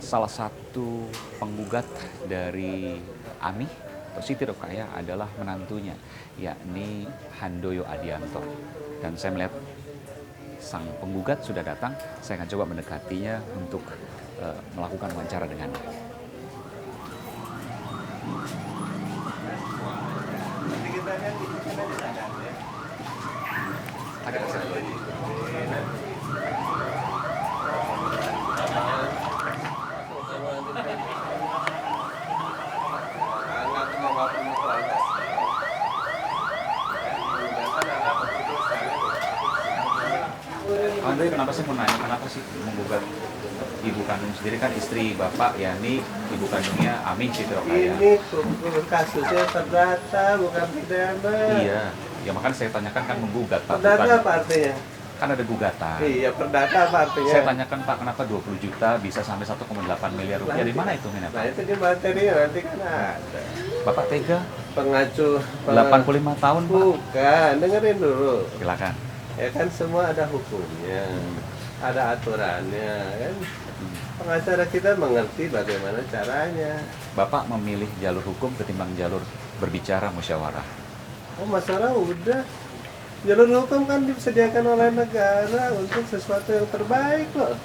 salah satu penggugat dari Ami atau Siti Rokayah adalah menantunya, yakni Handoyo Adianto. Dan saya melihat sang penggugat sudah datang, saya akan coba mendekatinya untuk melakukan wawancara dengannya. Agak kesana lagi. Andre, kenapa sih mau nanya, kenapa sih menggugat ibu kandung sendiri? Kan istri bapak, yakni ibu kandungnya Ami Siti Rokayah. Ini kasusnya perdata, bukan pidana. Iya, ya makanya saya tanyakan kan menggugat Pak. Perdata Bukan, apa artinya? kan ada gugatan. Iya, perdata apa artinya? Saya tanyakan Pak, kenapa 20 juta bisa sampai 1,8 miliar rupiah? Di mana hitungnya Nah Pak? itu di materinya nanti kan ada. Bapak tega? Pengacu 85 tahun Pak? Bukan, dengerin dulu. Silakan. Ya kan semua ada hukumnya, ada aturannya kan. Pengacara kita mengerti bagaimana caranya. Bapak memilih jalur hukum ketimbang jalur berbicara musyawarah. Oh masalah udah. Jalur hukum kan disediakan oleh negara untuk sesuatu yang terbaik loh.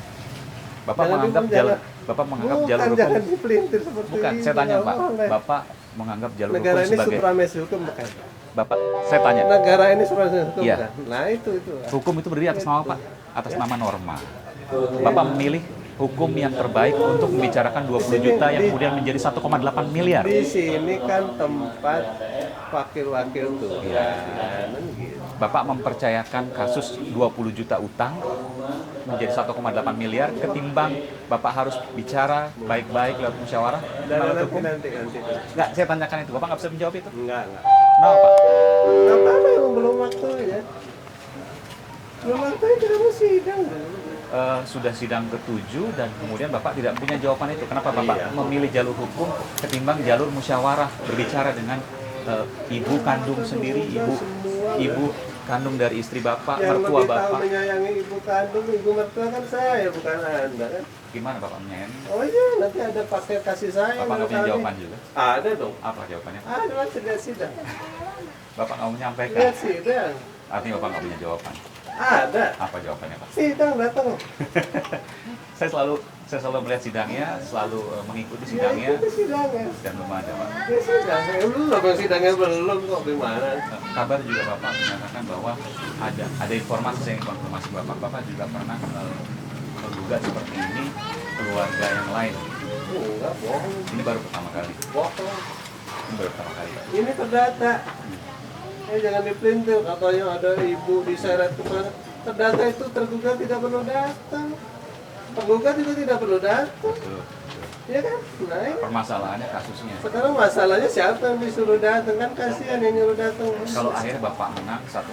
Bapak Jangan menganggap jangan- jalur Bapak menganggap Bukan, jalur jangan hukum. dipelintir seperti Bukan, ini. saya tanya nggak Pak. boleh. Bapak menganggap jalur Negara hukum ini sebagai supremasi hukum bukan? Bapak, saya tanya. Negara ini supremasi hukum Iya. bukan? Nah itu. Hukum itu berdiri atas nama apa? Atas nama norma. Bapak memilih hukum yang terbaik untuk membicarakan 20 juta yang kemudian menjadi 1,8 miliar. Di sini kan tempat wakil-wakil Tuhan. Iya. Kan gitu. Bapak mempercayakan kasus 20 juta utang menjadi 1,8 miliar ketimbang Bapak harus bicara baik-baik lewat musyawarah Dan lewat hukum. nanti. Enggak, saya tanyakan itu. Bapak nggak bisa menjawab itu. Enggak. Kenapa Pak? Nggak apa-apa, emang belum waktunya. Belum waktunya kita mau sidang. Sudah sidang ke-7 dan kemudian Bapak tidak punya jawaban itu. Kenapa Bapak Iya. memilih jalur hukum ketimbang jalur musyawarah berbicara dengan ibu kandung sendiri, ibu kandung dari istri Bapak, Yang mertua lebih tahu Bapak. menyayangi ibu kandung, ibu mertua kan saya, bukan Anda kan? Gimana Bapak menyayangi? Oh iya, nanti ada paket kasih sayang. Bapak nggak punya kami. jawaban juga? Ada dong. Apa jawabannya? Ada masih lihat sidang. Bapak nggak menyampaikan? Lihat sidang. Artinya Bapak nggak punya jawaban. Ada. Apa jawabannya Pak? Sidang datang. Saya selalu melihat sidangnya, selalu mengikuti Ya, sidangnya itu sidangnya. dan belum ada Pak. Ya sidangnya belum, sidangnya belum kok gimana? Kabar juga Bapak menyatakan bahwa ada informasi, saya ingin konfirmasi Bapak juga pernah menggugat seperti ini keluarga yang lain. Enggak, bohong. Ini baru pertama kali. Bohong. Ini baru pertama kali. Pak. Ini terdata. Jangan dipelintir, katanya ada ibu diseret kemana. Terdata itu tergugat tidak perlu datang. Penggugat juga tidak perlu datang. Betul. Ya kan? Nah ini. Permasalahannya kasusnya. Sekarang masalahnya siapa yang disuruh datang? Kan kasihan yang nyuruh datang. Kalau akhirnya Bapak menang 1,8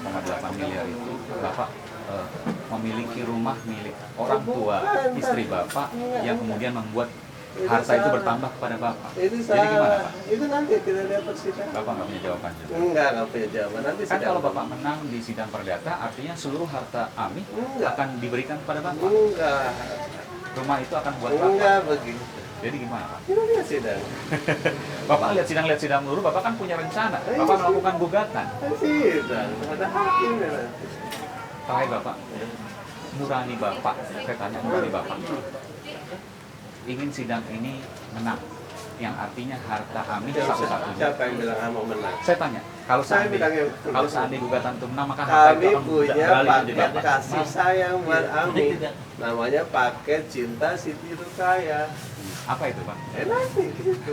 miliar itu, Bapak memiliki rumah milik orang tua istri Bapak yang kemudian membuat harta itu bertambah kepada Bapak. Itu Jadi gimana salah. Pak? Itu nanti kita lihat persidangan. Bapak nggak punya jawaban juga. Enggak punya jawaban. Nanti Kan sidang. kalau Bapak menang di sidang perdata, artinya seluruh harta Ami Enggak. akan diberikan kepada Bapak. Enggak. Rumah itu akan buat Bapak. Enggak begitu. Jadi gimana Pak? Kita lihat sidang. Bapak lihat sidang dulu, Bapak kan punya rencana. Bapak melakukan gugatan. Sidang. Ada hakimnya nanti. Terakhir Bapak, nurani Bapak, saya tanya nurani Bapak, ingin sidang ini menang, yang artinya harta Ami satu-satunya. Siapa yang bilang mau menang? Saya tanya, kalau Saya seandainya bilangnya- gugatan itu menang, maka harta itu Kami akan punya beralih menjadi paket apa? kasih sayang buat Ami. Namanya paket cinta Siti Rokayah. Apa itu Pak? Nanti gitu.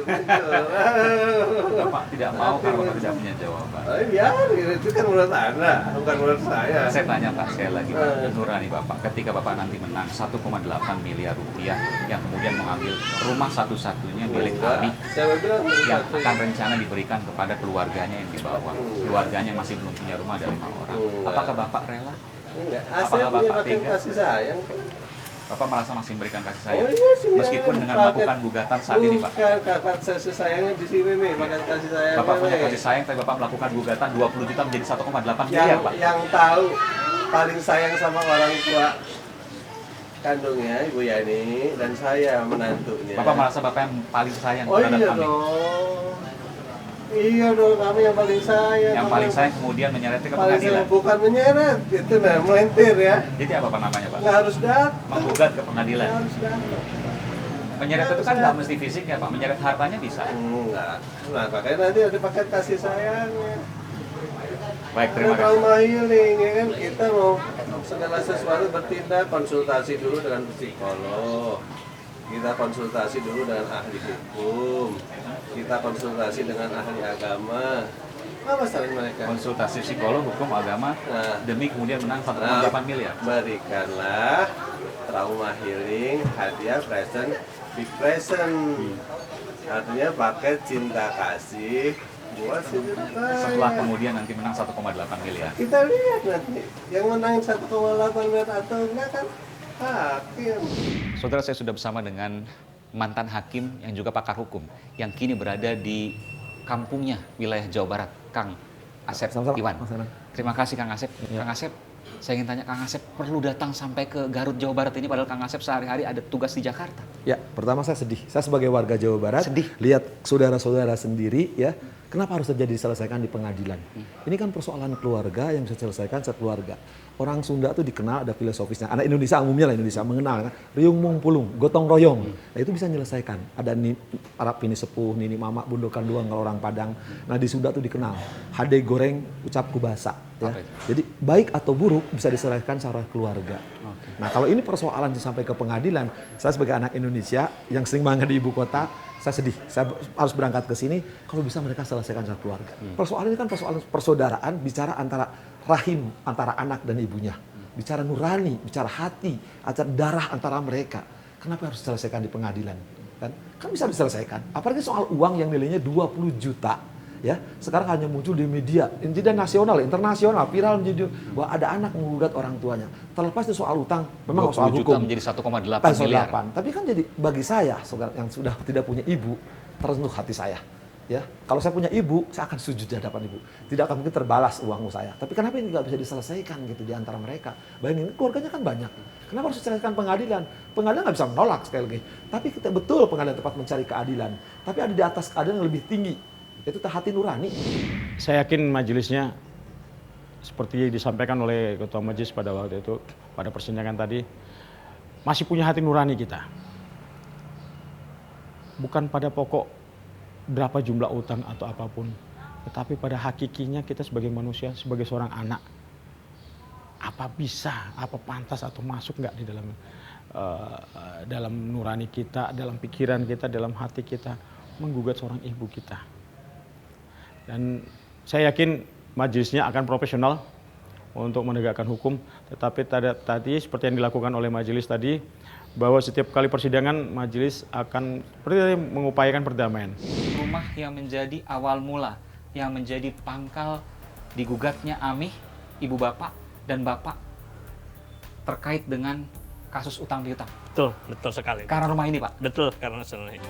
Bapak tidak mau karena Bapak tidak punya jawaban. Oh iya, itu kan menurut Anda, bukan menurut saya. Saya tanya Pak sekali lagi, Pak, nurani Bapak, ketika Bapak nanti menang 1,8 miliar rupiah yang kemudian mengambil rumah satu-satunya milik Ami Saya bilang yang satu. akan rencana diberikan kepada keluarganya yang di bawah, keluarganya yang masih belum punya rumah ada 5 orang. Apakah Bapak rela? Enggak, Apakah saya punya Bapak paket tega? kasih sayang. Bapak merasa masih memberikan kasih Oh sayang? iya sih. Meskipun dengan melakukan gugatan saat ini Pak. Bukan kakak kasih sayangnya di sini nih, paket kasih sayangnya. Bapak punya nih. kasih sayang, tapi Bapak melakukan gugatan 20 juta menjadi 1,8 yang miliar Pak. yang tahu paling sayang sama orang tua kandungnya Ibu Yani dan saya menantunya. Bapak merasa Bapak yang paling sayang Oh terhadap iya Ami. dong. Iya dong, kami yang paling sayang. Yang paling sayang kemudian menyeretnya ke paling pengadilan. sayang, bukan menyeret, itu nah melentir ya. Jadi apa Pak namanya Pak? Nggak harus datang. Menggugat ke pengadilan. Nggak harus datang. Menyeret itu kan nggak mesti fisik ya Pak, menyeret hartanya bisa. Enggak. Nah, makanya nanti ada paket kasih sayangnya. Baik, terima kasih. Trauma healing ya kan, kita mau segala sesuatu bertindak, konsultasi dulu dengan psikolog. Kita konsultasi dulu dengan ahli hukum. Kita konsultasi dengan ahli agama. Apa masalah mereka? Konsultasi psikolog, hukum, agama, Nah. demi kemudian menang 1,8 miliar. Berikanlah trauma healing hadiah present big present. Artinya paket cinta kasih buat si Setelah kemudian nanti menang 1,8 miliar. kita lihat nanti yang menang 1,8 miliar atau enggak kan hakim. Saudara, saya sudah bersama dengan mantan hakim yang juga pakar hukum yang kini berada di kampungnya wilayah Jawa Barat, Kang Asep Sama-sama, Iwan. Mas Anang. Terima kasih Kang Asep. Ya. Kang Asep, saya ingin tanya, Kang Asep perlu datang sampai ke Garut Jawa Barat ini padahal Kang Asep sehari-hari ada tugas di Jakarta. Ya, pertama saya sedih. Saya sebagai warga Jawa Barat, Sedih. lihat saudara-saudara sendiri ya, kenapa harus terjadi diselesaikan di pengadilan? Ini kan persoalan keluarga yang bisa diselesaikan sekeluarga. Orang Sunda tuh dikenal ada filosofisnya. Anak Indonesia umumnya lah Indonesia mengenal kan, riung mung pulung, gotong royong. Nah, itu bisa menyelesaikan. Ada Arab ini sepuh, nini mama, bundokan doang kalau orang Padang. Nah, di Sunda tuh dikenal. Hade goreng, ucap kubasa. Ya. Apa itu? Jadi baik atau buruk bisa diselesaikan secara keluarga. Nah, kalau ini persoalan sampai ke pengadilan, saya sebagai anak Indonesia yang sering banget di ibu kota, saya sedih. Saya harus berangkat ke sini kalau bisa mereka selesaikan secara keluarga. Persoalan ini kan persoalan persaudaraan, bicara antara rahim antara anak dan ibunya. Bicara nurani, bicara hati, antara darah antara mereka. Kenapa harus diselesaikan di pengadilan? Kan bisa diselesaikan. Apalagi soal uang yang nilainya 20 juta. Ya, sekarang hanya muncul di media, tidak nasional, internasional, viral menjadi bahwa ada anak menggugat orang tuanya. Terlepas itu soal utang, memang soal 20 hukum. juta menjadi 1,8 miliar. Tapi kan jadi bagi saya saudara yang sudah tidak punya ibu, tersentuh hati saya. Ya, kalau saya punya ibu, saya akan sujud di hadapan ibu. Tidak akan mungkin terbalas uang saya. Tapi kenapa ini nggak bisa diselesaikan gitu di antara mereka? Bayangin, keluarganya kan banyak. Kenapa harus diselesaikan pengadilan? Pengadilan nggak bisa menolak sekali lagi. Tapi kita betul pengadilan tempat mencari keadilan. Tapi ada di atas keadilan yang lebih tinggi. Itu hati nurani. Saya yakin majelisnya seperti disampaikan oleh Ketua Majelis pada waktu itu, pada persidangan tadi, masih punya hati nurani kita. Bukan pada pokok berapa jumlah utang atau apapun, tetapi pada hakikinya kita sebagai manusia, sebagai seorang anak, apa bisa, apa pantas atau masuk nggak di dalam nurani kita, dalam pikiran kita, dalam hati kita, menggugat seorang ibu kita. Dan saya yakin majelisnya akan profesional untuk menegakkan hukum. Tetapi tadi seperti yang dilakukan oleh majelis tadi, bahwa setiap kali persidangan majelis akan seperti tadi mengupayakan perdamaian. Rumah yang menjadi awal mula, yang menjadi pangkal digugatnya Amih, ibu bapak dan bapak terkait dengan kasus utang piutang. Betul, betul sekali. Karena rumah ini Pak. Betul, karena senang.